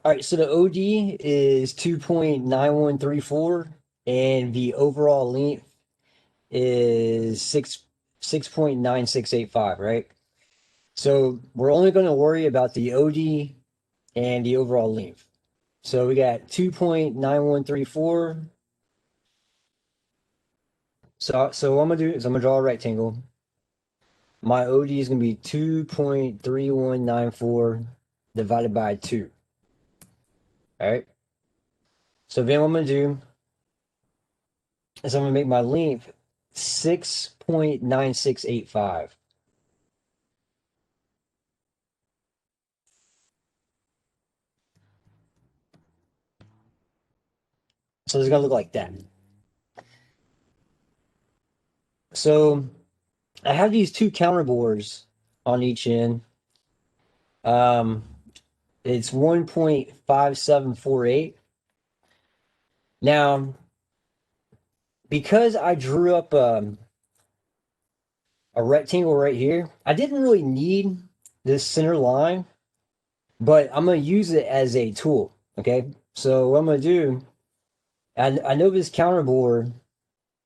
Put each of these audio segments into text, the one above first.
All right, so the OD is 2.9134 and the overall length is 6.9685, right? So we're only going to worry about the OD and the overall length. So we got 2.9134. So what I'm gonna do is I'm gonna draw a rectangle. My OD is gonna be 2.3194 divided by 2. All right. So then what I'm gonna do is I'm gonna make my length 6.9685. So it's gonna look like that. So I have these two counter bores on each end. Um, it's 1.5748. Now, because I drew up a rectangle right here, I didn't really need this center line, but I'm going to use it as a tool. Okay. So what I'm going to do, I know this counter bore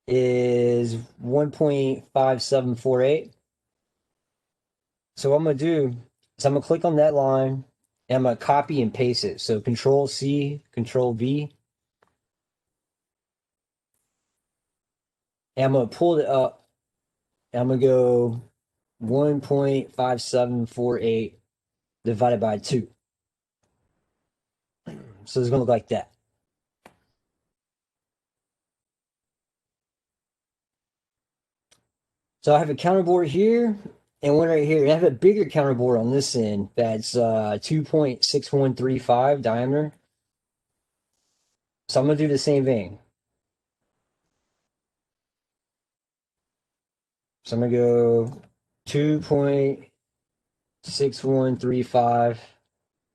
is 1.5748. So what I'm going to do is I'm going to click on that line and I'm going to copy and paste it. So Control C, Control V, and I'm going to pull it up and I'm going to go 1.5748 divided by 2. So it's going to look like that. So I have a counter bore here and one right here. And I have a bigger counter bore on this end that's 2.6135 diameter. So I'm going to do the same thing. So I'm going to go 2.6135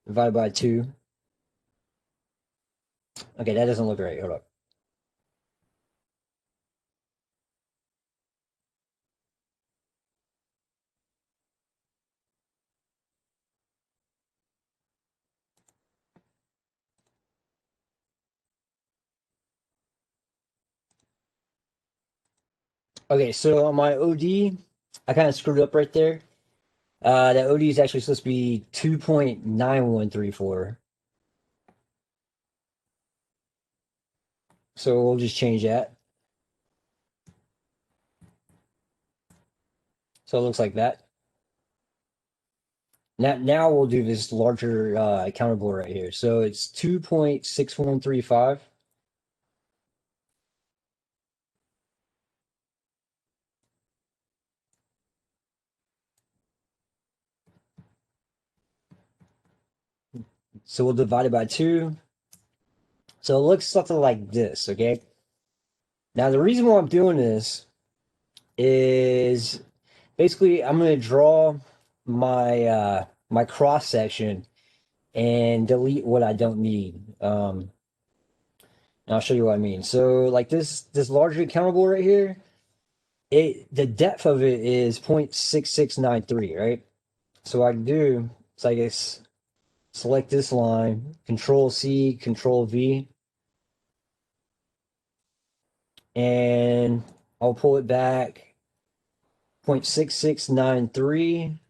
divided by 2. Okay, that doesn't look right. Hold up. Okay, so on my OD, I kind of screwed up right there. That OD is actually supposed to be 2.9134. So we'll just change that. So it looks like that. Now we'll do this larger counter bore right here. So it's 2.6135. So we'll divide it by 2. So it looks something like this, okay? Now the reason why I'm doing this is basically I'm going to draw my cross section and delete what I don't need. And I'll show you what I mean. So like this larger counter bore right here, the depth of it is 0.6693, right? So what I can do is I guess select this line, Control C, Control V, and I'll pull it back 0.6693.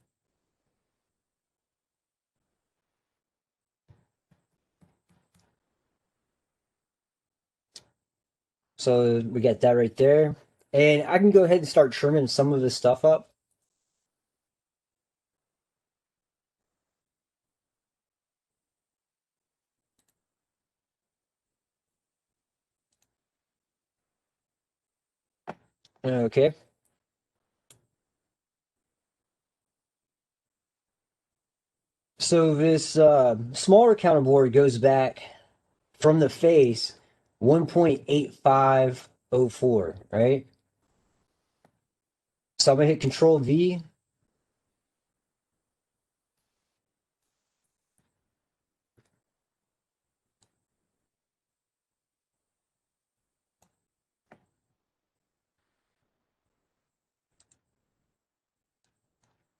So we got that right there. And I can go ahead and start trimming some of this stuff up. Okay. So this smaller counter board goes back from the face 1.8504, right? So I'm gonna hit Control V.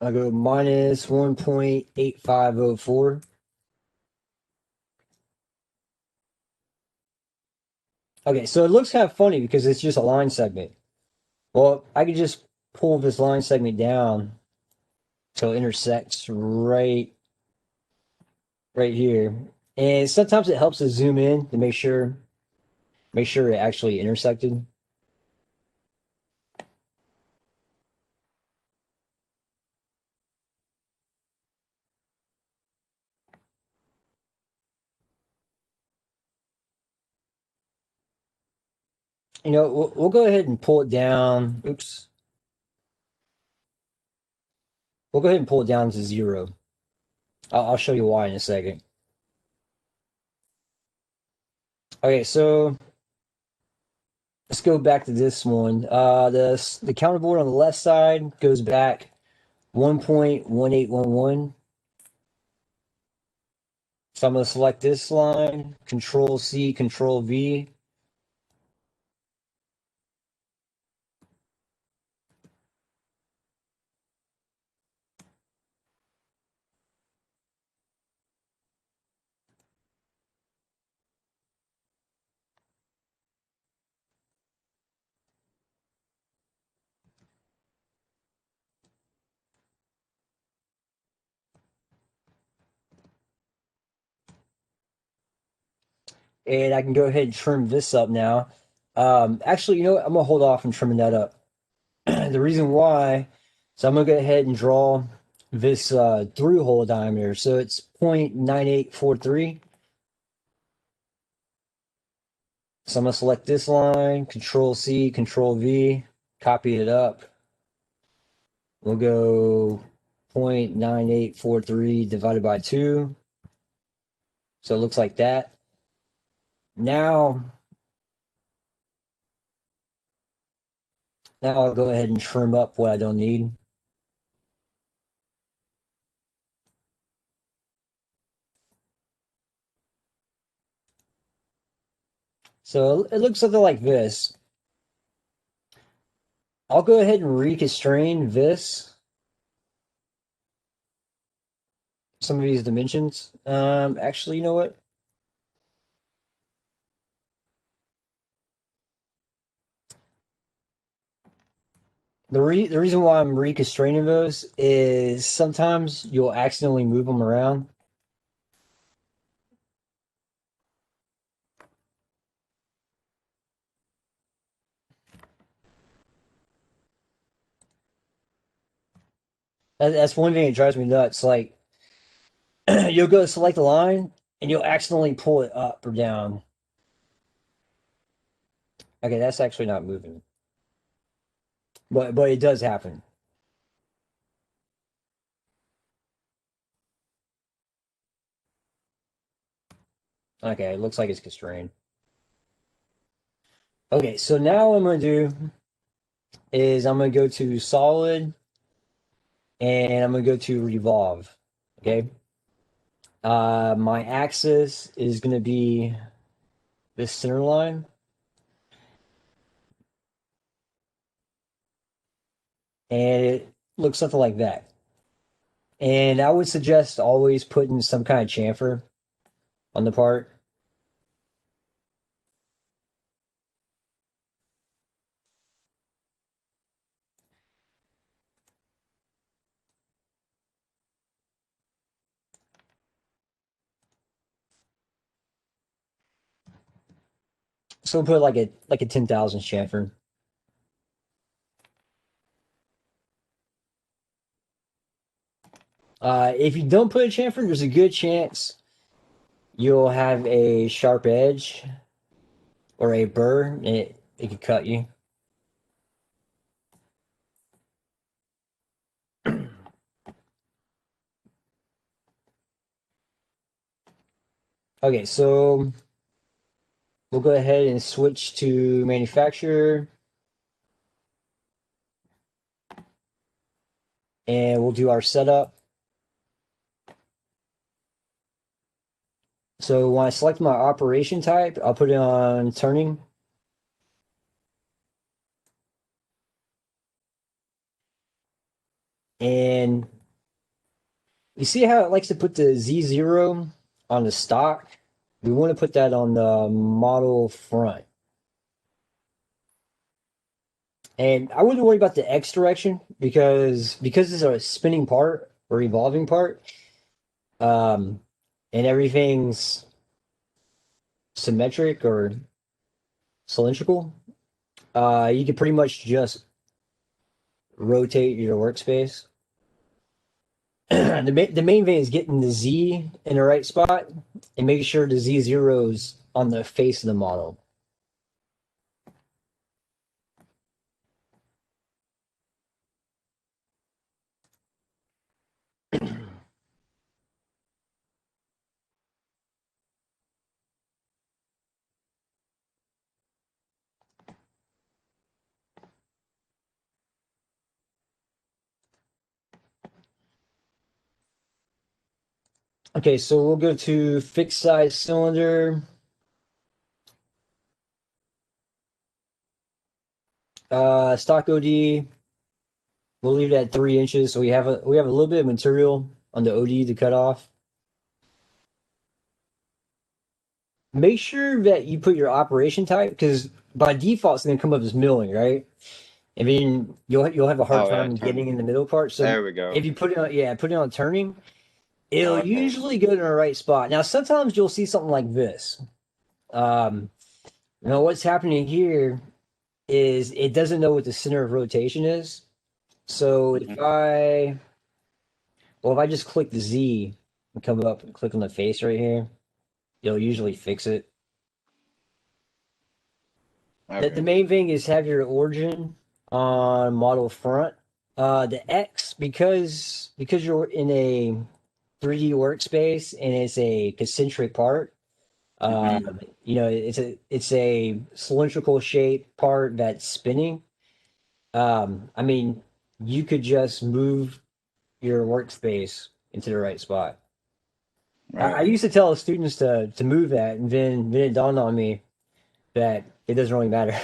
I'll go minus 1.8504. Okay, so it looks kind of funny because it's just a line segment. Well, I could just pull this line segment down so it intersects right here. And sometimes it helps to zoom in to make sure it actually intersected. We'll go ahead and pull it down. Oops. We'll go ahead and pull it down to 0. I'll show you why in a second. Okay, so let's go back to this one. The counterboard on the left side goes back 1.1811. So I'm going to select this line, Control C, Control V. And I can go ahead and trim this up now. Actually, you know what? I'm going to hold off on trimming that up. The reason why, so I'm going to go ahead and draw this through hole diameter. So it's 0.9843. So I'm going to select this line, Control C, Control V, copy it up. We'll go 0.9843 divided by 2. So it looks like that. Now, now I'll go ahead and trim up what I don't need. So it looks something like this. I'll go ahead and reconstrain this, some of these dimensions. Actually, you know what? The reason why I'm reconstraining those is sometimes you'll accidentally move them around. That's one thing that drives me nuts. Like you'll go select a line and you'll accidentally pull it up or down. Okay, that's actually not moving, but it does happen. Okay, it looks like it's constrained. Okay, so now what I'm gonna do is I'm gonna go to solid and I'm gonna go to revolve. Okay. My axis is gonna be this center line, and it looks something like that. And I would suggest always putting some kind of chamfer on the part. So we'll put like a 10,000 chamfer. If you don't put a chamfer, there's a good chance you'll have a sharp edge or a burr, and it could cut you. Okay, so we'll go ahead and switch to manufacturer, and we'll do our setup. So when I select my operation type, I'll put it on turning. And you see how it likes to put the Z0 on the stock? We want to put that on the model front. And I wouldn't worry about the X direction because it's a spinning part or revolving part, um, and everything's symmetric or cylindrical. You can pretty much just rotate your workspace. The main thing is getting the Z in the right spot and making sure the Z zeros on the face of the model. Okay, so we'll go to fixed size cylinder. Stock OD, we'll leave it at 3 inches. So we have a little bit of material on the OD to cut off. Make sure that you put your operation type because by default it's going to come up as milling, right? And then you'll have a hard Oh yeah, time getting turning. in the middle part. So There we go. if you put it on, yeah, put it on turning, it'll Okay. usually go to the right spot. Now sometimes you'll see something like this. Um, what's happening here is it doesn't know what the center of rotation is. So Hmm. if I just click the Z and come up and click on the face right here, it'll usually fix it. The Okay. main thing is have your origin on model front. The X because you're in a 3D workspace and it's a concentric part. Uh, Hmm. it's a cylindrical shape part that's spinning. I mean, you could just move your workspace into the right spot. I Right. used to tell students to move that, and then it dawned on me that it doesn't really matter.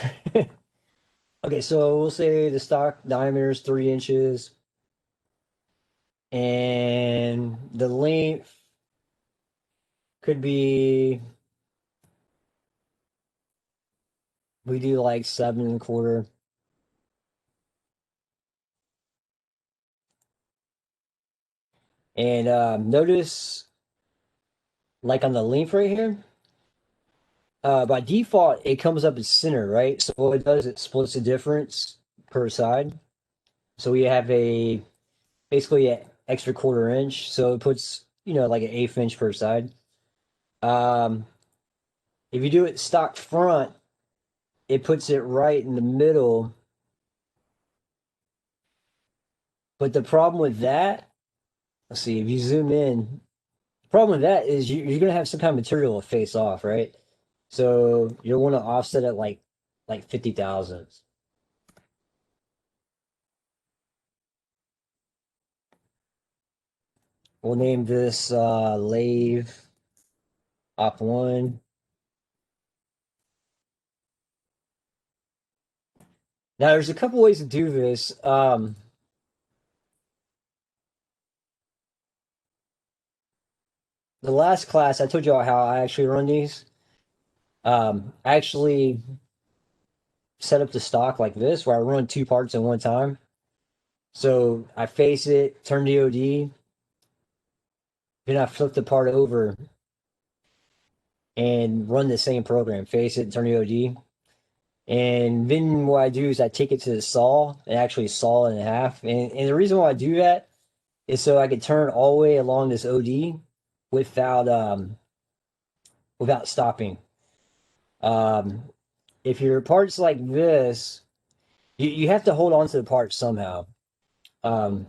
Okay, so we'll say the stock diameter is 3 inches, and the length could be we do like 7 1/4. And notice like on the length right here, by default it comes up as center, right? So what it does, it splits the difference per side. So we have a basically an extra 1/4 inch. So it puts like an 1/8 inch per side. Um, if you do it stock front, it puts it right in the middle. But the problem with that, let's see, if you zoom in, the problem with that is you're going to have some kind of material to face off, right? So you'll want to offset it like 50 thousandths. We'll name this Lathe Op 1. Now, there's a couple ways to do this. The last class, I told you how I actually run these. I actually set up the stock like this, where I run two parts at one time. So I face it, turn the OD, then I flip the part over and run the same program, face it, turn the OD. And then what I do is I take it to the saw and actually saw it in half. And the reason why I do that is so I can turn all the way along this OD without without stopping. Um, if your part's like this, you have to hold on to the part somehow. Um,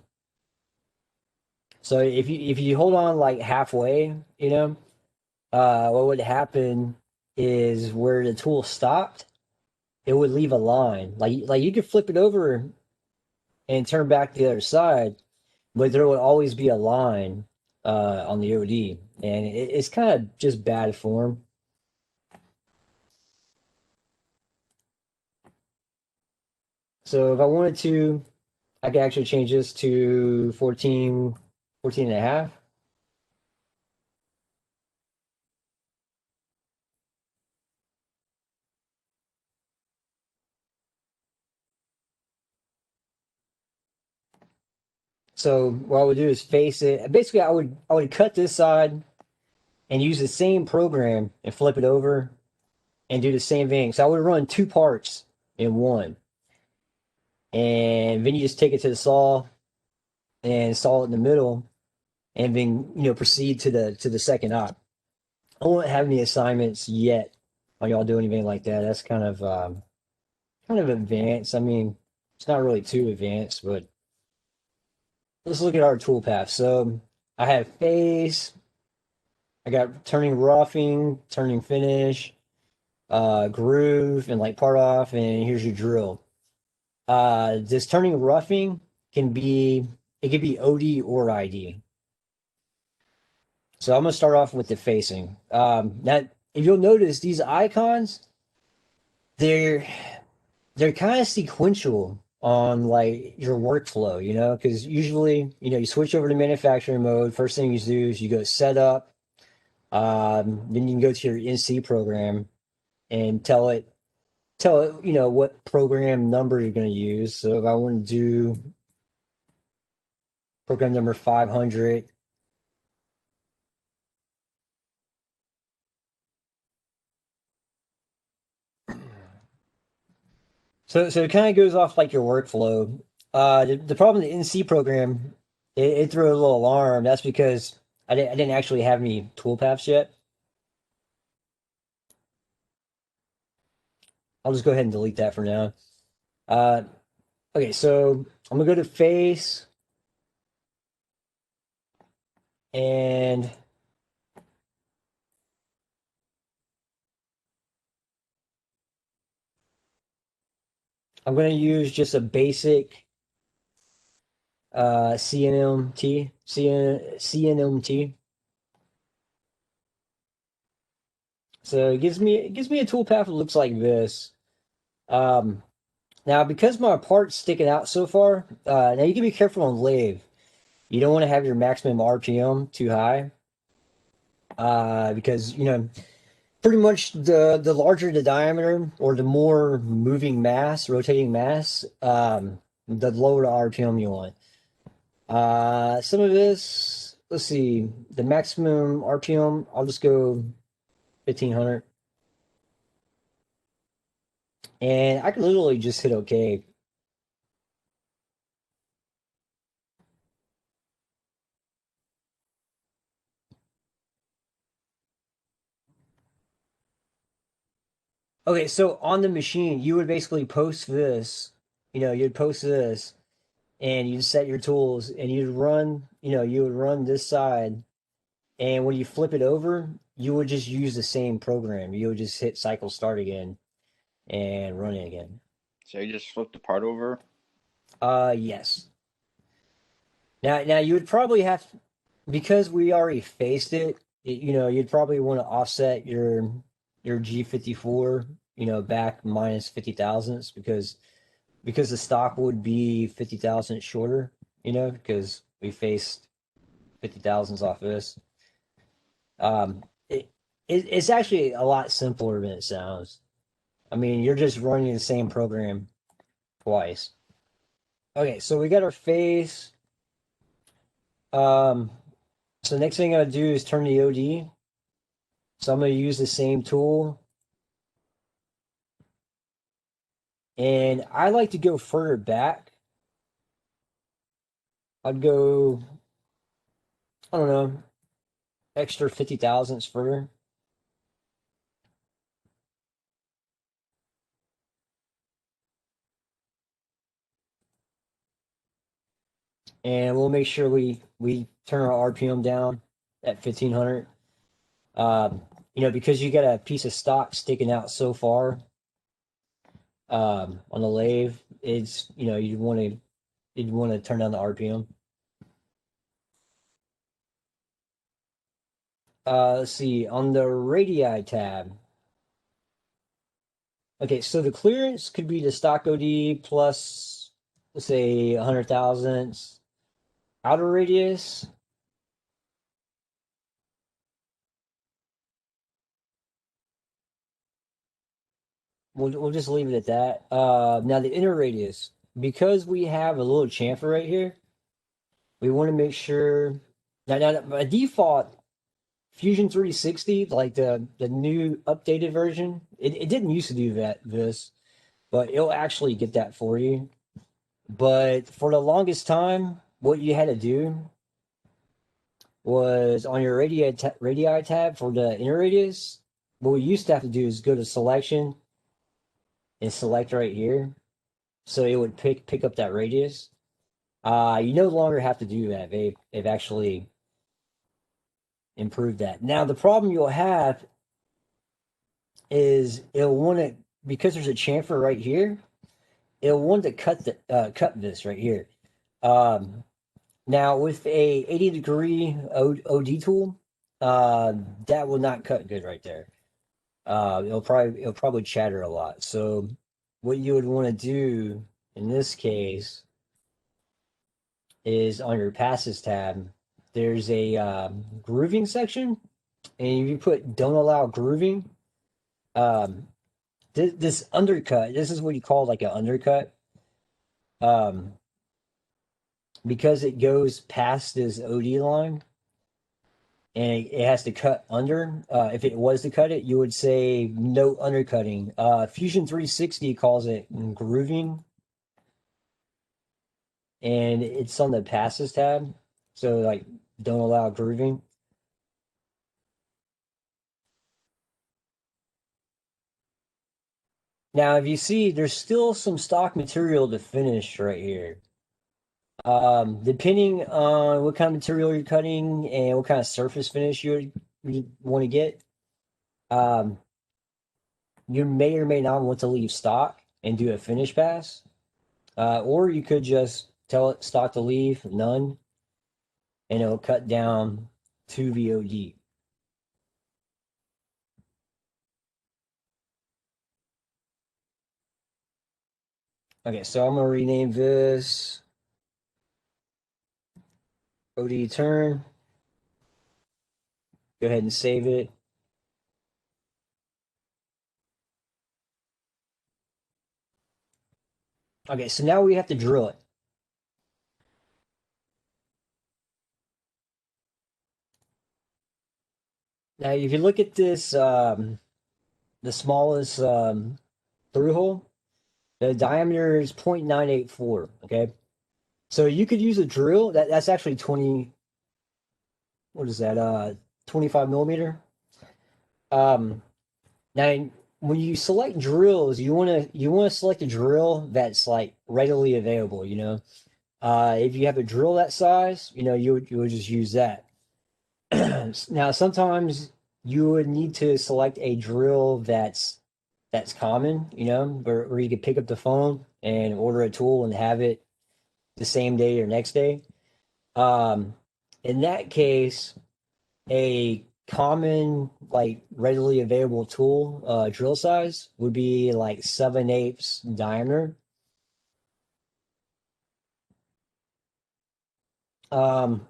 so if you hold on like halfway, what would happen is where the tool stopped, it would leave a line. Like you could flip it over and turn back the other side, but there would always be a line on the OD, and it's kind of just bad form. So if I wanted to, I could actually change this to 14 and a half. So what I would do is face it. Basically, I would cut this side and use the same program and flip it over and do the same thing. So I would run two parts in one, and then you just take it to the saw and saw it in the middle, and then proceed to the second op. I won't have any assignments yet on y'all do anything like that. That's kind of advanced. I mean, it's not really too advanced, but let's look at our toolpath. So I have face, I got turning roughing, turning finish, groove, and like part off, and here's your drill. This turning roughing can be it could be OD or ID. So I'm gonna start off with the facing. Now, if you'll notice, these icons they're they're kind of sequential on like your workflow, because usually you switch over to manufacturing mode. First thing you do is you go setup, then you can go to your NC program and tell it what program number you're going to use. So if I want to do program number 500. So it kind of goes off like your workflow. The problem in the NC program, it threw a little alarm. That's because I didn't actually have any toolpaths yet. I'll just go ahead and delete that for now. Uh, okay, so I'm gonna go to face and I'm gonna use just a basic CNMT. So it gives me a toolpath that looks like this. Um, Now, because my part's sticking out so far, now you can be careful on lathe. You don't want to have your maximum RPM too high, because pretty much the larger the diameter or the more moving mass, rotating mass, the lower the RPM you want. Some of this, let's see, the maximum RPM, I'll just go 1500, and I can literally just hit OK. Okay, so on the machine, you would basically post this, you'd post this and you'd set your tools and you would run this side. And when you flip it over, you would just use the same program. You would just hit cycle start again and run it again. So you just flip the part over? Yes. Now you would probably have, because we already faced you'd probably want to offset your G54, back minus 50 thousandths because the stock would be 50 thousand shorter, because we faced 50 thousandths off this. Um, it's actually a lot simpler than it sounds. I mean, you're just running the same program twice. Okay, so we got our face. Um, so next thing I gotta do is turn the OD. So I'm gonna use the same tool, and I like to go further back. I'd go, I don't know, extra 50 thousandths further. And we'll make sure we turn our RPM down at 1500. Um, because you got a piece of stock sticking out so far, on the lathe, it's you'd want to turn down the RPM. Let's see on the radii tab. Okay, so the clearance could be the stock OD plus, let's say, 100 thousandths. Outer radius, we'll just leave it at that. Now the inner radius, because we have a little chamfer right here, we want to make sure now by default Fusion 360, like the new updated version, it didn't used to do this, but it'll actually get that for you. But for the longest time, what you had to do was on your radii tab for the inner radius. What we used to have to do is go to selection and select right here, so it would pick up that radius. You no longer have to do that. They've actually improved that. Now the problem you'll have is it'll want to, because there's a chamfer right here. It'll want to cut this right here. Um, Now with a 80-degree OD tool, that will not cut good right there. It'll probably chatter a lot. So what you would want to do in this case is on your passes tab, there's a grooving section, and if you put don't allow grooving, um, this undercut, this is what you call like an undercut, um, because it goes past this OD line and it has to cut under. If it was to cut it, you would say no undercutting. Fusion 360 calls it grooving, and it's on the passes tab. So like, don't allow grooving. Now, if you see, there's still some stock material to finish right here. Depending on what kind of material you're cutting and what kind of surface finish you want to get, um, you may or may not want to leave stock and do a finish pass. Or you could just tell it stock to leave, none, and it'll cut down to VOD. Okay, so I'm gonna rename this OD turn. Go ahead and save it. Okay, so now we have to drill it. Now, if you look at this, the smallest through hole, the diameter is 0.984. Okay, so you could use a drill that's actually 20. What is that? 25 millimeter. Um, Now, when you select drills, you want to select a drill that's like readily available. If you have a drill that size, you would just use that. Now, sometimes you would need to select a drill that's common. Where you could pick up the phone and order a tool and have it the same day or next day. Um, in that case, a common, like readily available tool, drill size would be like 7/8 diameter. Um,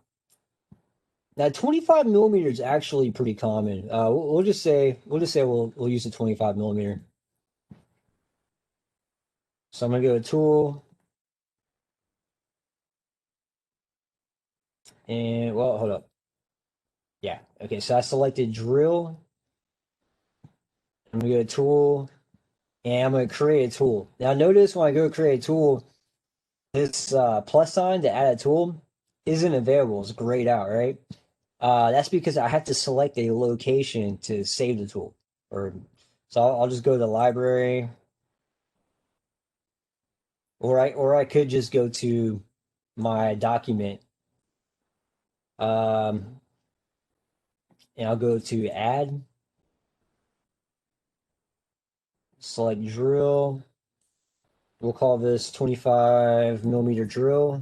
Now 25 millimeter is actually pretty common. We'll use the 25 millimeter. So I'm gonna go to tool and well, hold up. Yeah. Okay. So I selected drill. I'm gonna go to tool and I'm gonna create a tool. Now notice when I go create a tool, this plus sign to add a tool isn't available. It's grayed out, right? That's because I have to select a location to save the tool. Or so I'll just go to the library, or I could just go to my document, um, and I'll go to add, select drill. We'll call this 25 millimeter drill.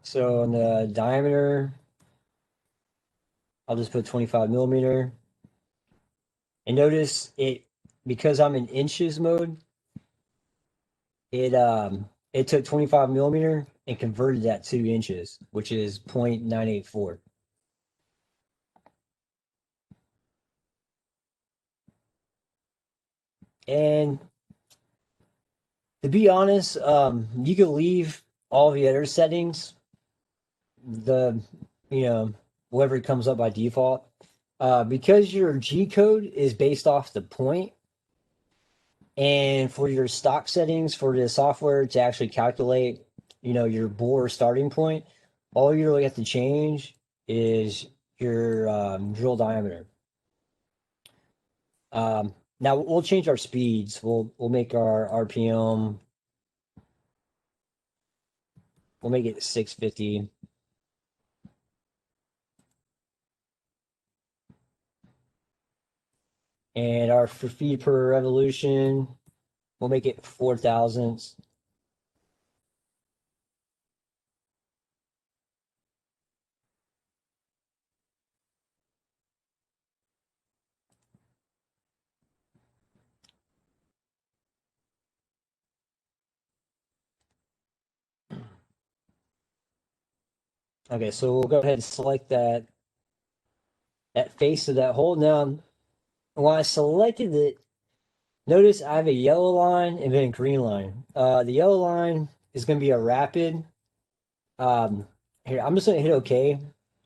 So on the diameter, I'll just put 25 millimeter. And notice it, because I'm in inches mode, it took 25 millimeter and converted that to inches, which is 0.984. And To be honest, you could leave all the other settings, the you know whatever comes up by default, because your G code is based off the point, and for your stock settings for the software to actually calculate, your bore starting point, all you really have to change is your drill diameter. Now we'll change our speeds. We'll make our RPM. We'll make it 650. And our for feet per revolution, we'll make it 4,000. Okay, so we'll go ahead and select that face of that hole. Now, when I selected it, notice I have a yellow line and then a green line. The yellow line is going to be a rapid. Um, Here, I'm just going to hit OK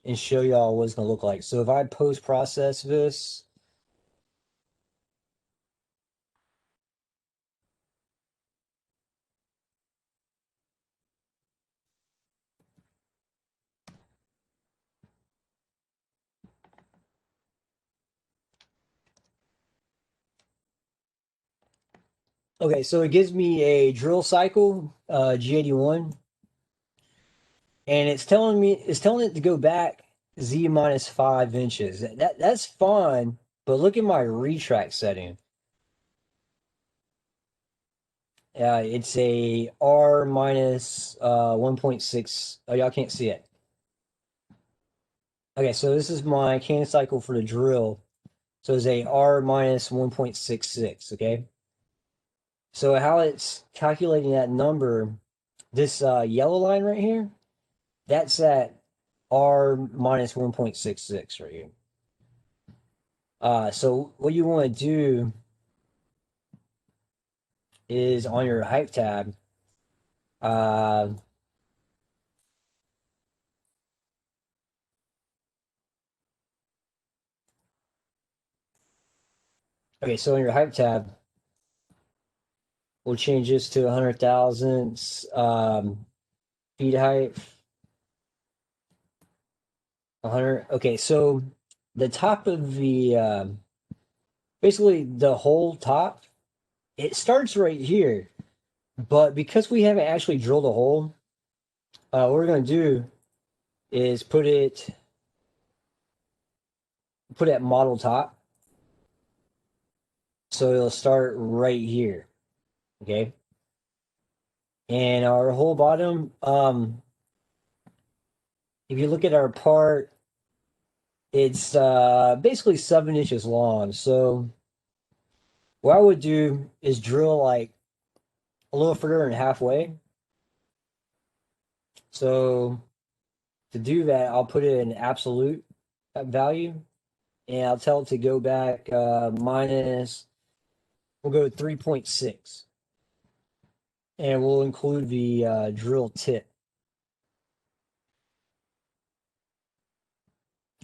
and show y'all what it's going to look like. So if I post process this, okay, so it gives me a drill cycle, G81, and it's telling it to go back Z minus 5 inches. That's fine, but look at my retract setting. It's a R minus 1.6. Oh, y'all can't see it. Okay, so this is my can cycle for the drill. So it's a R minus 1.66. Okay, so how it's calculating that number, this yellow line right here, that's at R minus 1.66 right here. So what you want to do is on your height tab, uh, okay, so in your height tab, we'll change this to 100,000 feet height. 100. Okay, so the top of the basically the whole top, it starts right here, but because we haven't actually drilled a hole, what we're gonna do is put it at model top, so it'll start right here. Okay, and our whole bottom, if you look at our part, it's basically 7 inches long. So what I would do is drill like a little further than halfway. So to do that, I'll put it in absolute value, and I'll tell it to go back minus, we'll go 3.6, and we'll include the drill tip.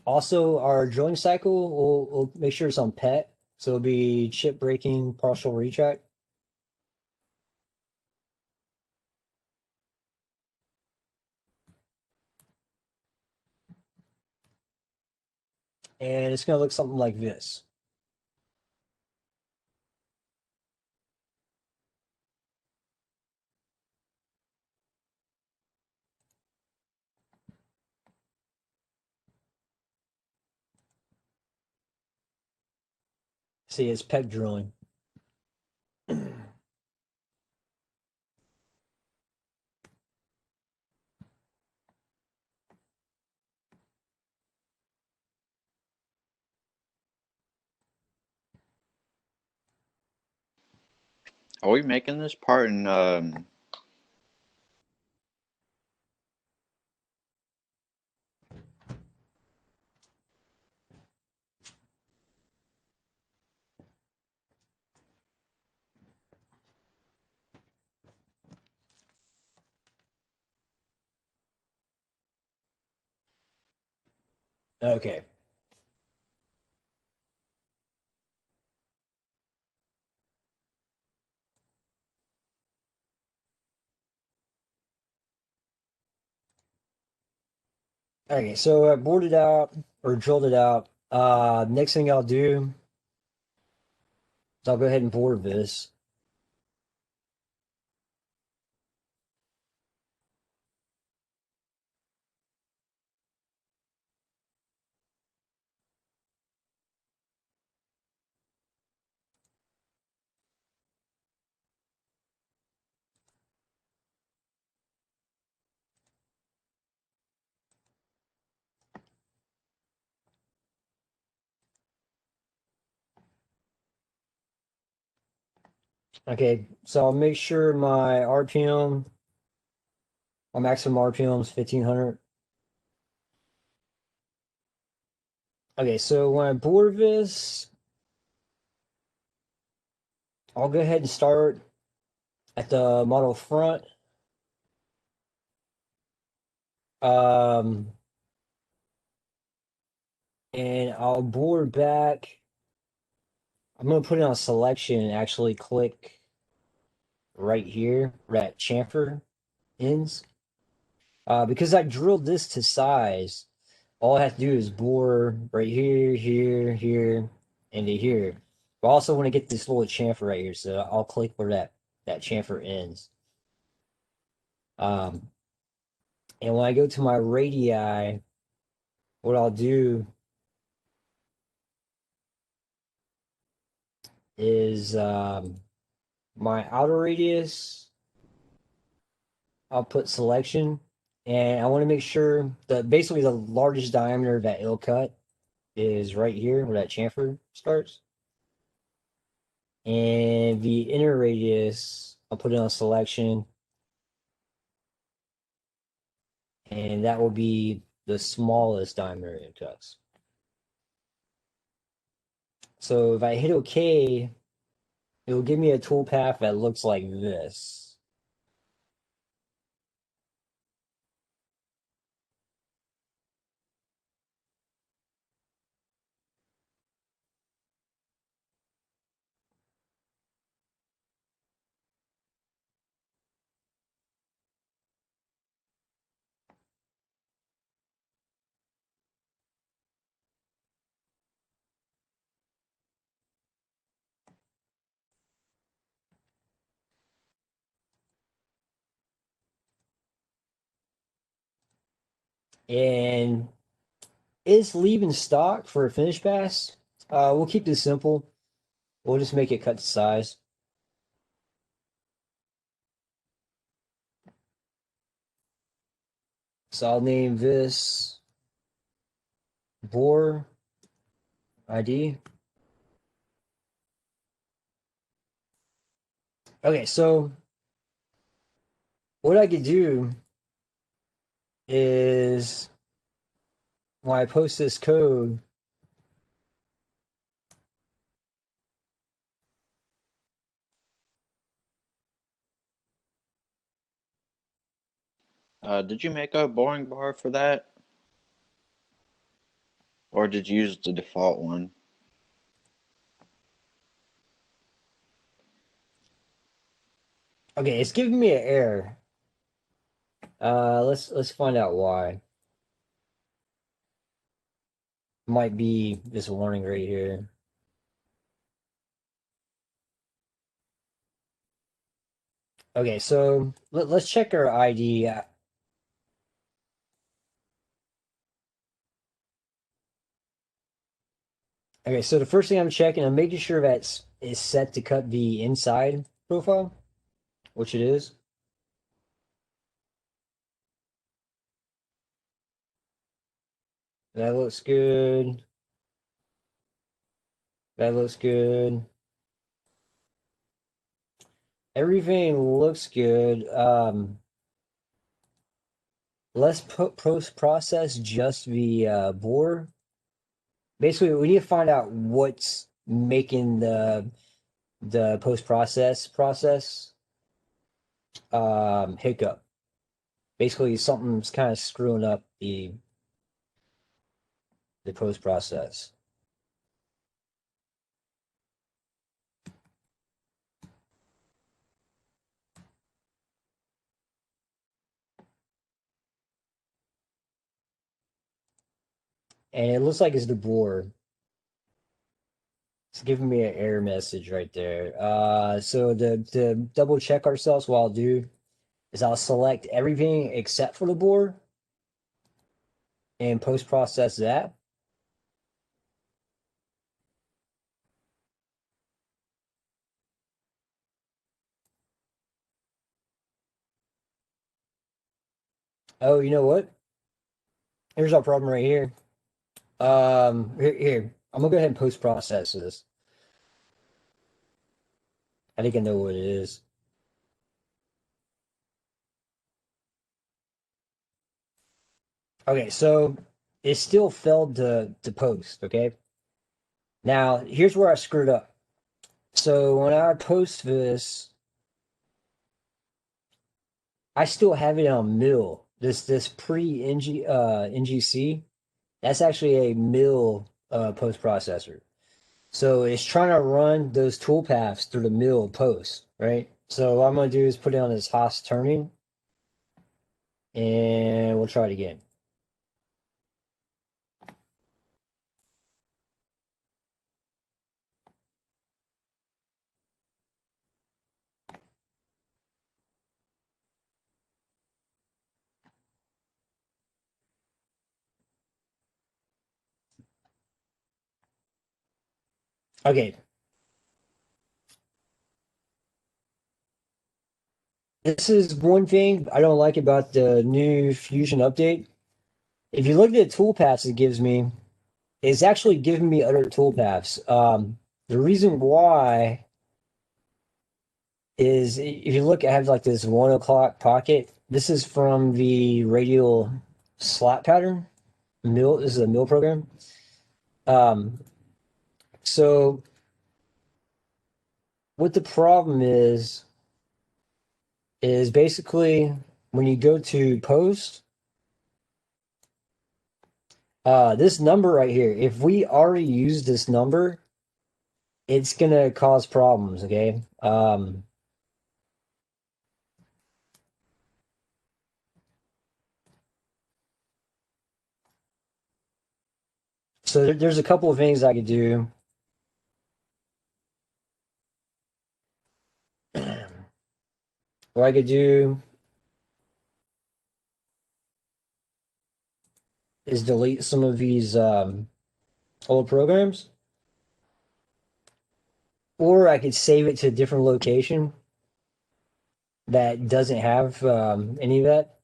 Also, our drilling cycle, we'll make sure it's on PET, so it'll be chip breaking partial retract. And it's going to look something like this. See, it's PET drilling. Are we making this part in Okay. Okay, so I bored it out or drilled it out. Next thing I'll do is I'll go ahead and bore this. Okay, so I'll make sure my RPM, my maximum RPM is 1500. Okay, so when I bore this, I'll go ahead and start at the model front. Um, and I'll bore back. I'm gonna put it on selection and actually click right here where that chamfer ends. Because I drilled this to size, all I have to do is bore right here, here, here, and to here. But I also want to get this little chamfer right here, so I'll click where that chamfer ends. Um, and when I go to my radii, what I'll do is my outer radius, I'll put selection, and I want to make sure that basically the largest diameter that it'll cut is right here where that chamfer starts. And the inner radius, I'll put it on selection, and that will be the smallest diameter it cuts. So if I hit OK, it will give me a toolpath that looks like this. And it's leaving stock for a finish pass. We'll keep this simple. We'll just make it cut to size. So I'll name this bore ID. Okay, so what I could do is when I post this code, Did you make a boring bar for that? Or did you use the default one? okay, it's giving me an error. Let's find out why. Might be this warning right here. Okay, so let's check our ID. Okay, so the first thing I'm checking, I'm making sure that it's set to cut the inside profile, which it is. That looks good. That looks good. Everything looks good. Let's post process just the bore. Basically, we need to find out what's making the post process hiccup. Basically, something's kind of screwing up the post process. And it looks like it's the board. It's giving me an error message right there. So to double check ourselves, what I'll do is I'll select everything except for the board and post process that. Oh, you know what? Here's our problem right here. Here, I'm gonna go ahead and post process this. I think I know what it is. Okay, so it still failed to post. Okay, now here's where I screwed up. So when I post this, I still have it on mill. This pre NGC, that's actually a mill post processor. So it's trying to run those toolpaths through the mill post, right? So what I'm gonna do is put it on this Haas turning, and we'll try it again. Okay, this is one thing I don't like about the new Fusion update. If you look at the toolpaths it gives me, it's actually giving me other toolpaths. The reason why is if you look, I have like this 1 o'clock pocket. This is from the radial slot pattern mill. This is a mill program. Um, so what the problem is basically when you go to post, this number right here, if we already use this number, it's gonna cause problems, okay? So there's a couple of things I could do. What I could do is delete some of these old programs, or I could save it to a different location that doesn't have any of that.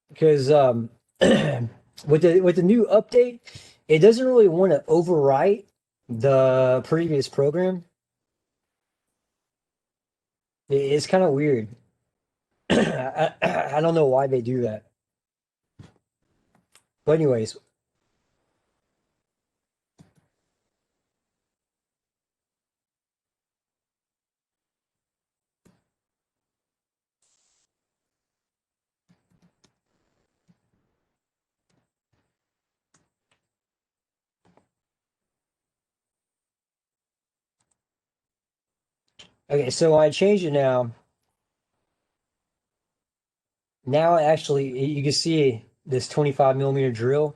Because with the new update, it doesn't really want to overwrite the previous program. It's kind of weird. I don't know why they do that. But anyways, okay, so when I change it now, now actually you can see this 25 millimeter drill.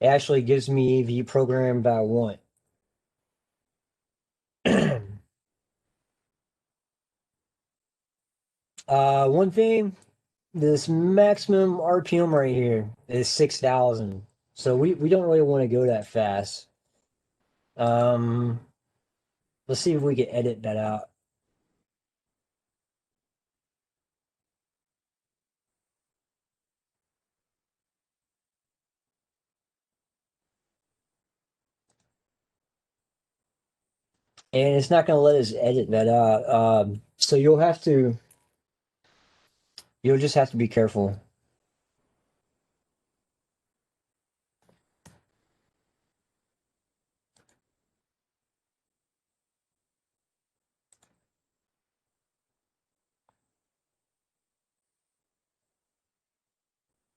It actually gives me the program that I want. One thing, this maximum RPM right here is 6,000. So we don't really want to go that fast. Um, let's see if we can edit that out. And it's not going to let us edit that out. So you'll just have to be careful.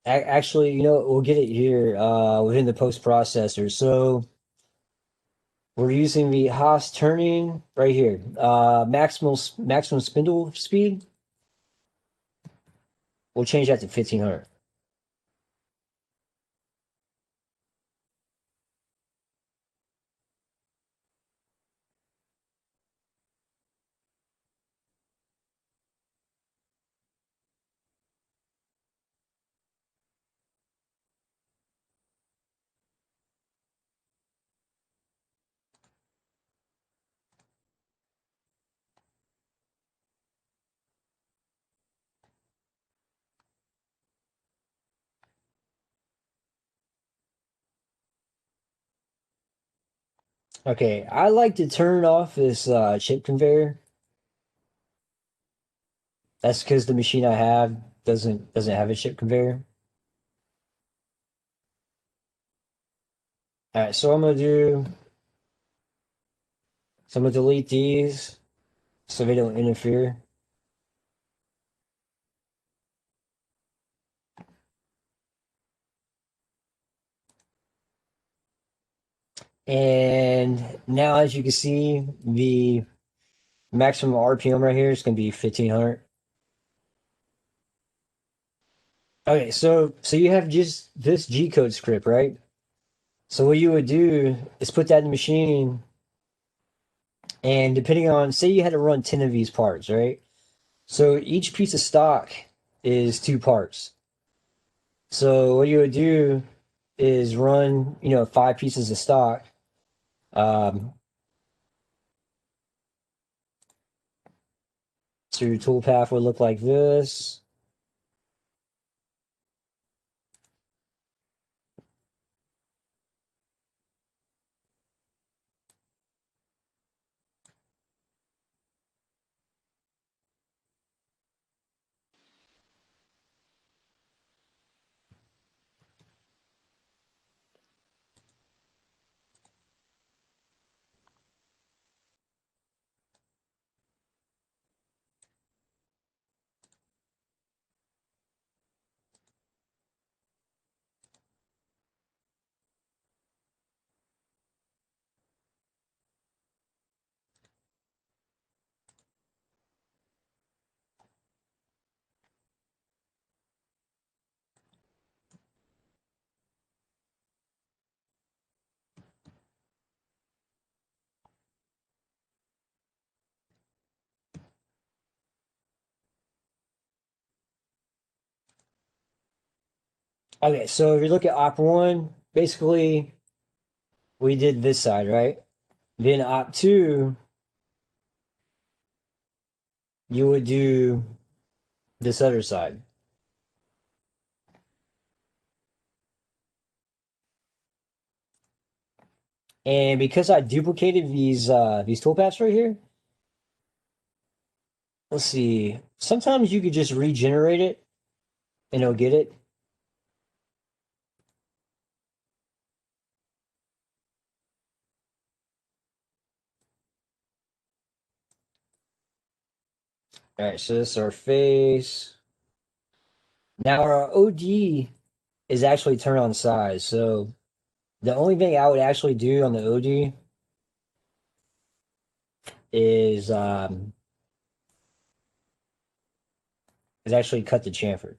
Actually, we'll get it here within the post processor. So we're using the Haas turning right here. Maximum spindle speed. We'll change that to 1500. Okay, I like to turn off this chip conveyor. That's because the machine I have doesn't have a chip conveyor. All right, so I'm gonna delete these so they don't interfere. And now, as you can see, the maximum RPM right here is gonna be 1500. Okay, so you have just this G code script, right? So what you would do is put that in the machine, and depending on, say you had to run 10 of these parts, right? So each piece of stock is two parts. So what you would do is run, five pieces of stock. Um, so your toolpath would look like this. Okay, so if you look at op one, basically we did this side, right? Then op two, you would do this other side. And because I duplicated these toolpaths right here, let's see. Sometimes you could just regenerate it and it'll get it. All right, so this is our face. Now our OD is actually turned on size. So the only thing I would actually do on the OD is um is actually cut the chamfer.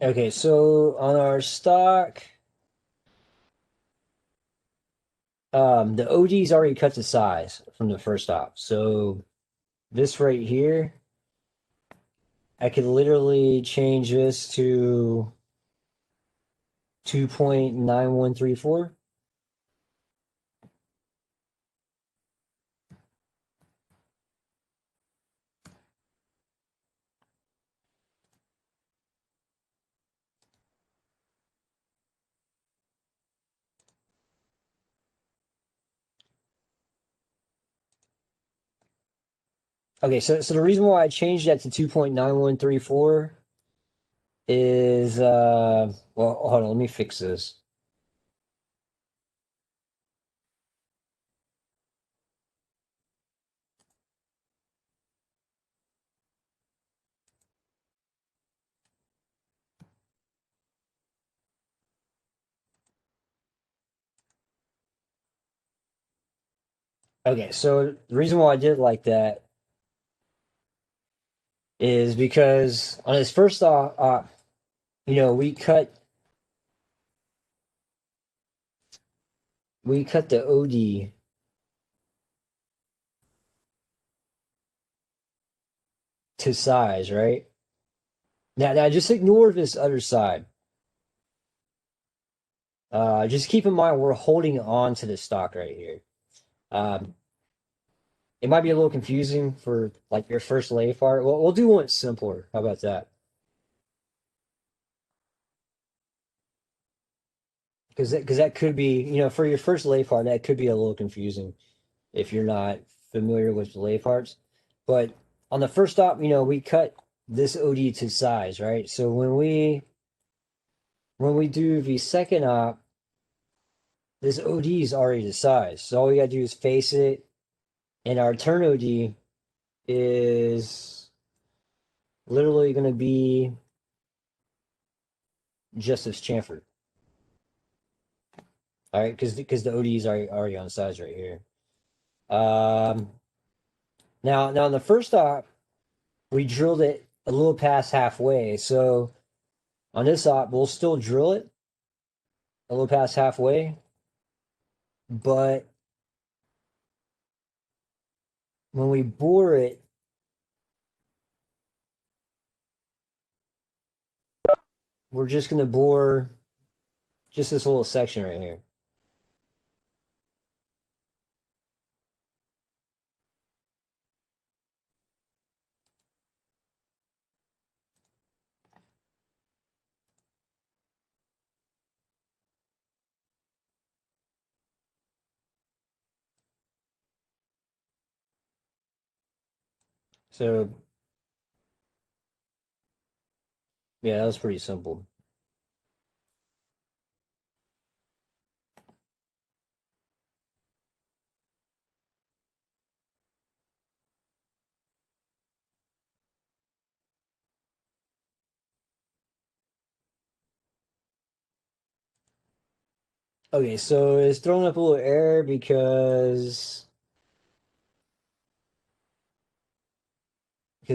Okay, so on our stock, the OD's already cut to size from the first op. So this right here, I could literally change this to 2.9134. Okay, so the reason why I changed that to 2.9134 is well, hold on, let me fix this. Okay, so the reason why I did it like that is because on his first you know, we cut the OD to size, right? Now just ignore this other side. Just keep in mind we're holding on to the stock right here. Um, it might be a little confusing for like your first lathe part. Well, we'll do one simpler. How about that? Because that could be, you know, for your first lathe part, that could be a little confusing if you're not familiar with the lathe parts. But on the first stop, you know, we cut this OD to size, right? So when we do the second op, this OD is already the size. So all we gotta do is face it, and our turn OD is literally gonna be just as chamfered. All right, because the OD is already on size right here. Um, now on the first op, we drilled it a little past halfway. So on this op, we'll still drill it a little past halfway, but when we bore it, we're just gonna bore just this little section right here. So yeah, that was pretty simple. Okay, so it's throwing up a little error because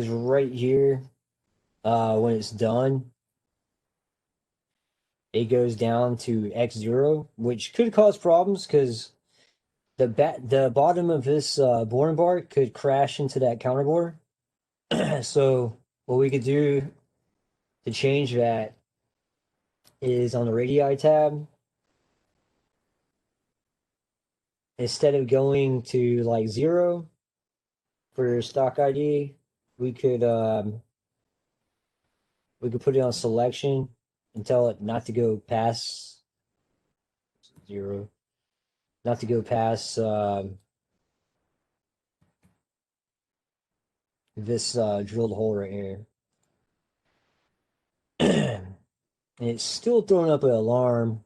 right here, when it's done, it goes down to X0, which could cause problems because the bottom of this boring bar could crash into that counter bore. So what we could do to change that is on the radii tab, instead of going to like 0 for your stock ID, we could um, we could put it on selection and tell it not to go past 0, not to go past this drilled hole right here. And it's still throwing up an alarm.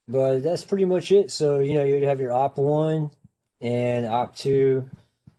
But that's pretty much it. So, you'd have your op one and op two.